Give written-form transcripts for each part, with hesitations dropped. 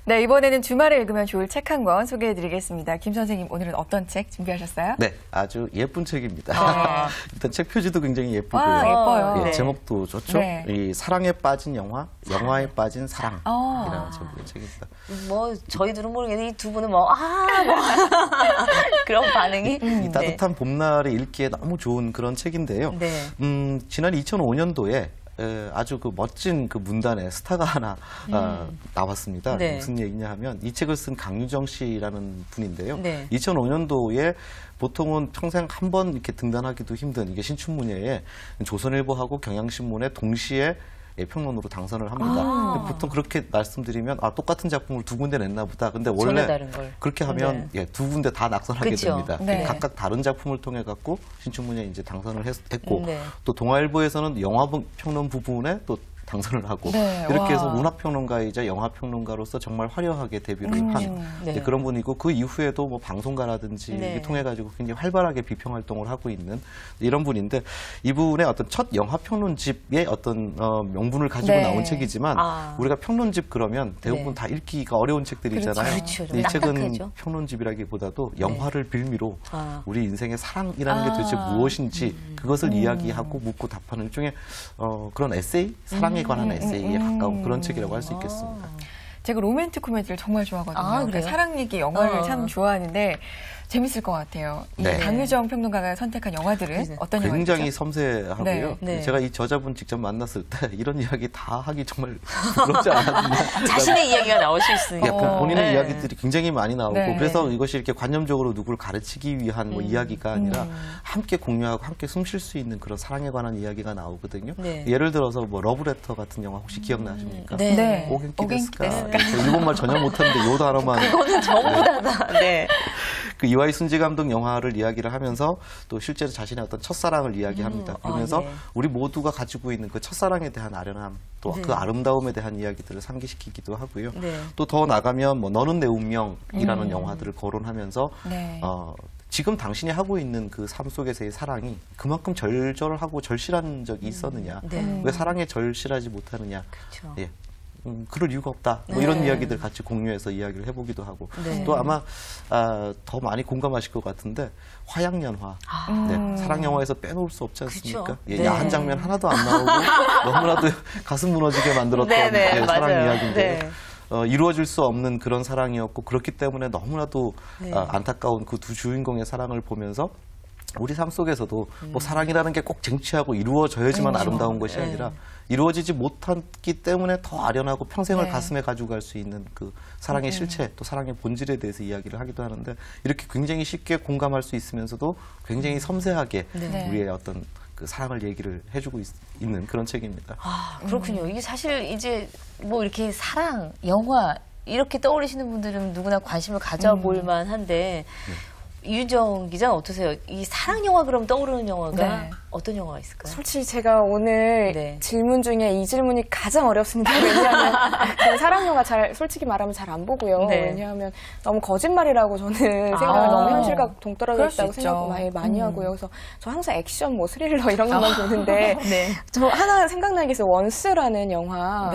네, 이번에는 주말에 읽으면 좋을 책 한 권 소개해드리겠습니다. 김 선생님, 오늘은 어떤 책 준비하셨어요? 네, 아주 예쁜 책입니다. 아. 일단 책 표지도 굉장히 예쁘고요. 와, 예뻐요. 예, 네. 제목도 좋죠. 네. 이 사랑에 빠진 영화, 영화에 빠진 사랑이라는 제목의 책입니다. 뭐 저희들은 모르겠는데 이 두 분은 그런 반응이 이 따뜻한 봄날에 읽기에 너무 좋은 그런 책인데요. 네. 지난 2005년도에 아주 그 멋진 그 문단의 스타가 하나 나왔습니다. 네. 무슨 얘기냐 하면 이 책을 쓴 강유정 씨라는 분인데요. 네. 2005년도에 보통은 평생 한 번 이렇게 등단하기도 힘든 이게 신춘문예에 조선일보하고 경향신문에 동시에 평론으로 당선을 합니다. 보통 그렇게 말씀드리면 똑같은 작품을 두 군데 냈나 보다. 근데 원래 다른 걸. 그렇게 하면 두 군데 다 낙선하게 그쵸. 됩니다. 네. 각각 다른 작품을 통해 갖고 신춘문예에 이제 당선을 했고 네. 또 동아일보에서는 영화 평론 부분에 또 당선을 하고 네, 이렇게 해서 와. 문화평론가이자 영화평론가로서 정말 화려하게 데뷔를 한 네. 그런 분이고 그 이후에도 뭐 방송가라든지 네. 이렇게 통해 가지고 굉장히 활발하게 비평 활동을 하고 있는 이런 분인데 이분의 어떤 첫 영화평론집의 어떤 명분을 가지고 네. 나온 책이지만 우리가 평론집 그러면 대부분 네. 다 읽기가 어려운 책들이잖아요. 그렇죠. 좀 이 책은 딱딱하죠. 평론집이라기보다도 영화를 빌미로 우리 인생의 사랑이라는 게 도대체 무엇인지 그것을 이야기하고 묻고 답하는 일종의 그런 에세이, 사랑에 관한 에세이에 가까운 그런 책이라고 할 수 있겠습니다. 제가 로맨틱 코미디를 정말 좋아하거든요. 그래요? 그러니까 사랑 얘기 영화를 참 좋아하는데 재밌을 것 같아요. 이 네. 강유정 평론가가 선택한 영화들은 어떤 굉장히 영화들이죠? 섬세하고요. 네. 네. 제가 이 저자분 직접 만났을 때 이런 이야기 다 하기 정말 부끄럽지 않았는데 자신의 이야기가 나올 수 있으니까. 본인의 네. 이야기들이 굉장히 많이 나오고 네. 그래서 이것이 이렇게 관념적으로 누구를 가르치기 위한 뭐 이야기가 아니라 함께 공유하고 함께 숨 쉴 수 있는 그런 사랑에 관한 이야기가 나오거든요. 네. 예를 들어서 뭐 러브레터 같은 영화 혹시 기억나십니까? 네. 네. 오겐키 오겐키 데스까? 저 일본말 전혀 못하는데 요 단어만 그거는 전부 다다. 네. 그 이와이 순지 감독 영화를 이야기를 하면서 또 실제로 자신의 어떤 첫사랑을 이야기합니다. 그러면서 네. 우리 모두가 가지고 있는 그 첫사랑에 대한 아련함 또 그 아름다움에 대한 이야기들을 상기시키기도 하고요. 네. 또 더 나가면 뭐 너는 내 운명이라는 영화들을 거론하면서 네. 지금 당신이 하고 있는 그 삶 속에서의 사랑이 그만큼 절절하고 절실한 적이 있었느냐. 네. 왜 사랑에 절실하지 못하느냐. 그렇죠. 예. 그럴 이유가 없다. 뭐 이런 이야기들 같이 공유해서 이야기를 해보기도 하고 네. 또 아마 더 많이 공감하실 것 같은데 화양연화. 네, 사랑 영화에서 빼놓을 수 없지 않습니까? 그쵸. 예, 네. 야한 장면 하나도 안 나오고 너무나도 가슴 무너지게 만들었던 네, 예, 사랑 맞아요. 이야기인데 네. 이루어질 수 없는 그런 사랑이었고 그렇기 때문에 너무나도 안타까운 그 두 주인공의 사랑을 보면서 우리 삶 속에서도 뭐 사랑이라는 게 꼭 쟁취하고 이루어져야지만 아름다운 것이 아니라 이루어지지 못했기 때문에 더 아련하고 평생을 가슴에 가지고 갈 수 있는 그 사랑의 실체 또 사랑의 본질에 대해서 이야기를 하기도 하는데 이렇게 굉장히 쉽게 공감할 수 있으면서도 굉장히 섬세하게 우리의 어떤 그 사랑을 얘기를 해주고 있는 그런 책입니다. 그렇군요. 이게 사실 이제 뭐 이렇게 사랑, 영화 이렇게 떠올리시는 분들은 누구나 관심을 가져볼 만한데 이윤정 기자는 어떠세요? 이 사랑 영화 그럼 떠오르는 영화가 어떤 영화가 있을까요? 솔직히 제가 오늘 질문 중에 이 질문이 가장 어렵습니다. 왜냐하면 저는 사랑 영화 솔직히 말하면 잘 안 보고요. 왜냐하면 너무 거짓말이라고 저는 생각을 너무 현실과 동떨어져 있다고 생각을 많이 하고요. 그래서 저 항상 액션, 뭐 스릴러 이런 것만 보는데 저 하나 생각나는 게 있어요. 원스라는 영화.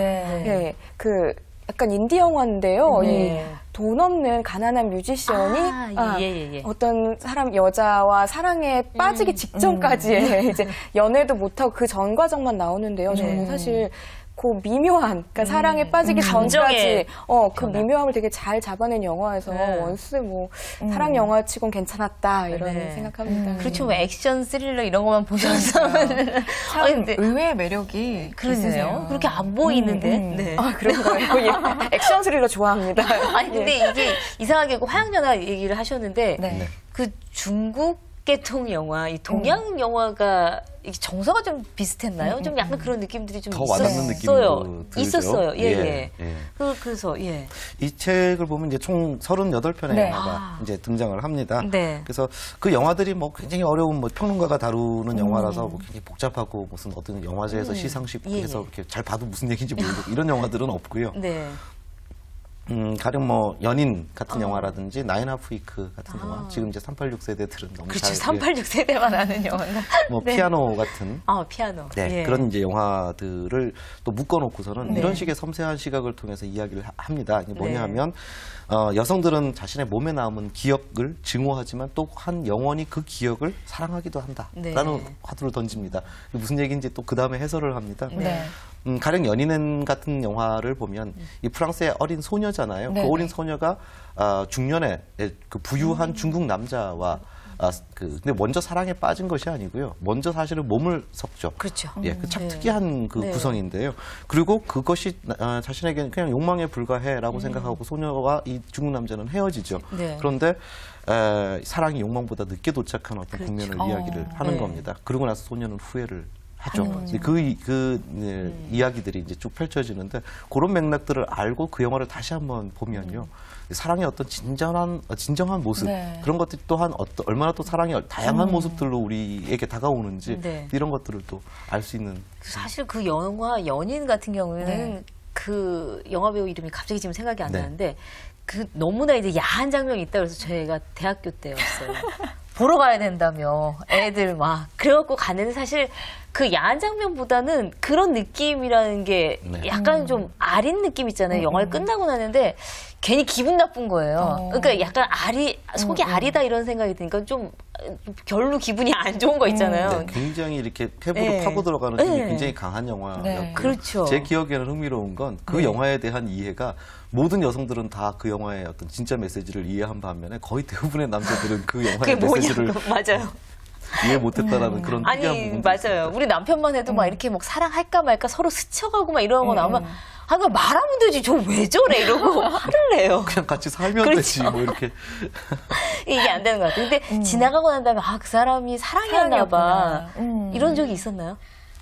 그 약간 인디 영화인데요. 이 돈 없는 가난한 뮤지션이 어떤 여자와 사랑에 빠지기 직전까지의 이제 연애도 못하고 그 전 과정만 나오는데요. 저는 사실 그 미묘한, 그러니까 사랑에 빠지기 전까지 그 미묘함을 되게 잘 잡아낸 영화에서 원스 뭐 사랑 영화치곤 괜찮았다 이런 생각합니다. 그렇죠. 뭐 액션, 스릴러 이런 것만 보셨다면 참 의외의 매력이 그러네요. 그렇게 안 보이는데. 그런 거예요. 액션 스릴러 좋아합니다. 아니 근데 이게 이상하게 화양연화 얘기를 하셨는데 그 중국 계통 영화, 이 동양 영화가 정서가 좀 비슷했나요? 좀 약간 그런 느낌들이 좀 더 와닿는 느낌도 있었어요. 예. 그래서 이 책을 보면 이제 총 38편의 영화가 이제 등장을 합니다. 그래서 그 영화들이 뭐 굉장히 어려운 뭐 평론가가 다루는 영화라서 뭐 굉장히 복잡하고 무슨 어떤 영화제에서 시상식 해서 이렇게 잘 봐도 무슨 얘기인지 모르고 이런 영화들은 없고요. 가령 뭐 연인 같은 영화라든지 나인 하프 위크 같은 영화, 지금 이제 386 세대들은 너무 그렇죠. 잘 386 세대만 아는 영화가. 뭐 네. 피아노 같은 피아노. 네, 예. 그런 이제 영화들을 또 묶어놓고서는 이런 식의 섬세한 시각을 통해서 이야기를 합니다. 이게 뭐냐 하면 여성들은 자신의 몸에 남은 기억을 증오하지만 또한 영원히 그 기억을 사랑하기도 한다라는 화두를 던집니다. 무슨 얘기인지 또 그 다음에 해설을 합니다. 네. 가령 연인은 같은 영화를 보면 이 프랑스의 어린 소녀잖아요. 그 어린 소녀가 중년에 그 부유한 중국 남자와 근데 먼저 사랑에 빠진 것이 아니고요. 먼저 사실은 몸을 섞죠. 그렇죠. 예, 그 참 특이한 그 구성인데요. 그리고 그것이 자신에게는 그냥 욕망에 불과해라고 생각하고 소녀와 이 중국 남자는 헤어지죠. 네. 그런데 사랑이 욕망보다 늦게 도착한 어떤 국면을 이야기를 하는 겁니다. 그러고 나서 소녀는 후회를 하죠. 이야기들이 이제 쭉 펼쳐지는데 그런 맥락들을 알고 그 영화를 다시 한번 보면요. 사랑의 어떤 진정한 모습 그런 것들이 또한 얼마나 또 사랑의 다양한 모습들로 우리에게 다가오는지 이런 것들을 또 알 수 있는. 사실 그 영화 연인 같은 경우에는 그 영화 배우 이름이 갑자기 지금 생각이 안 나는데 그 너무나 이제 야한 장면이 있다 그래서 저희가 대학교 때였어요. 보러 가야 된다며 애들 막 그래갖고 갔는데 사실 그 야한 장면보다는 그런 느낌이라는 게 약간 좀 아린 느낌 있잖아요. 영화를 끝나고 나는데 괜히 기분 나쁜 거예요. 그러니까 약간 속이 아리다 이런 생각이 드니까 좀 별로 기분이 안 좋은 거 있잖아요. 굉장히 이렇게 폐부로 파고 들어가는 힘이 굉장히 강한 영화였고 그렇죠. 제 기억에는 흥미로운 건 그 영화에 대한 이해가 모든 여성들은 다 그 영화의 어떤 진짜 메시지를 이해한 반면에 거의 대부분의 남자들은 그 영화의 메시지를 맞아요. 이해 못했다라는 그런 특이한 부분이 맞아요. 있습니다. 우리 남편만 해도 막 이렇게 막 사랑할까 말까 서로 스쳐가고 막 이런 거 나오면 말하면 되지. 저 왜 저래 이러고 화를 내요. 그냥 같이 살면 되지 뭐 이렇게 이게 안 되는 것 같아요. 근데 지나가고 난 다음에 그 사람이 사랑이었나 봐. 이런 적이 있었나요?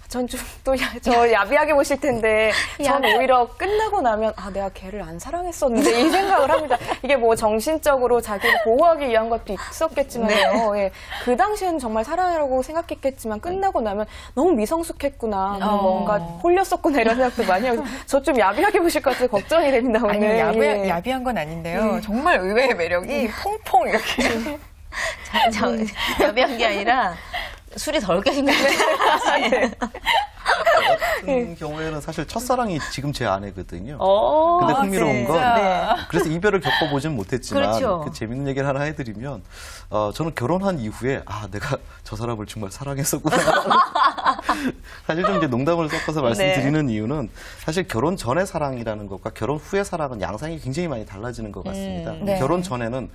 전 좀 또 저 야비하게 보실 텐데 전 오히려 끝나고 나면 내가 걔를 안 사랑했었는데 이 생각을 합니다. 이게 뭐 정신적으로 자기를 보호하기 위한 것도 있었겠지만요. 그 당시에는 정말 사랑이라고 생각했겠지만 끝나고 나면 너무 미성숙했구나, 뭔가 홀렸었구나 이런 생각도 많이 하고 저 좀 야비하게 보실 것 같아서 걱정이 됩니다. 오늘. 아니, 야비한 건 아닌데요. 정말 의외의 매력이 퐁퐁 이렇게. 야비한 게 아니라 술이 덜 깨진 것 같아요. 같은 경우에는 사실 첫사랑이 지금 제 아내거든요. 오, 근데 흥미로운 건 네. 그래서 이별을 겪어보진 못했지만 그렇죠. 그 재밌는 얘기를 하나 해드리면 저는 결혼한 이후에 내가 저 사람을 정말 사랑했었구나. 사실 좀 이제 농담을 섞어서 말씀드리는 이유는 사실 결혼 전의 사랑이라는 것과 결혼 후의 사랑은 양상이 굉장히 많이 달라지는 것 같습니다. 결혼 전에는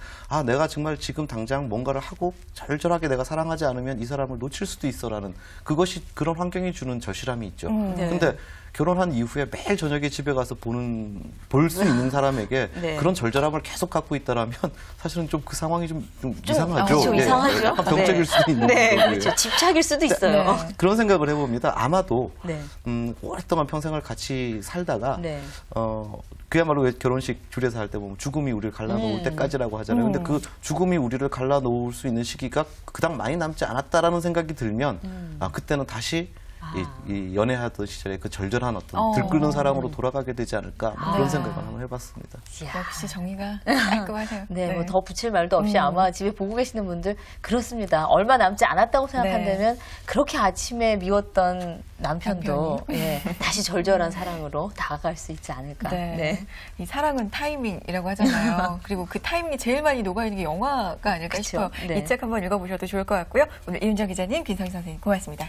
내가 정말 지금 당장 뭔가를 하고 절절하게 내가 사랑하지 않으면 이 사람을 놓칠 수도 있어라는 그것이 그런 환경이 주는 절실함이 있죠. 근데 결혼한 이후에 매일 저녁에 집에 가서 볼 수 있는 사람에게 그런 절절함을 계속 갖고 있다라면 사실은 좀 그 상황이 좀 이상하죠. 좀 이상하죠. 병적일 수도 있는 거고요. 그렇죠. 집착일 수도 있어요. 그런 생각을 해봅니다. 아마도 오랫동안 평생을 같이 살다가 그야말로 왜 결혼식 줄에서 할 때 보면 죽음이 우리를 갈라놓을 때까지라고 하잖아요. 근데 그 죽음이 우리를 갈라놓을 수 있는 시기가 그닥 많이 남지 않았다라는 생각이 들면 그때는 다시 이 연애하던 시절에 그 절절한 어떤 들끓는 사랑으로 돌아가게 되지 않을까 그런 생각을 한번 해봤습니다. 역시 정의가 깔끔하세요. 뭐 더 붙일 말도 없이 아마 집에 보고 계시는 분들 그렇습니다. 얼마 남지 않았다고 생각한다면 그렇게 아침에 미웠던 남편도 다시 절절한 사랑으로 다가갈 수 있지 않을까. 이 사랑은 타이밍이라고 하잖아요. 그리고 그 타이밍이 제일 많이 녹아있는 게 영화가 아닐까 싶어요. 이 책 한번 읽어보셔도 좋을 것 같고요. 오늘 이윤정 기자님, 김성희 선생님 고맙습니다.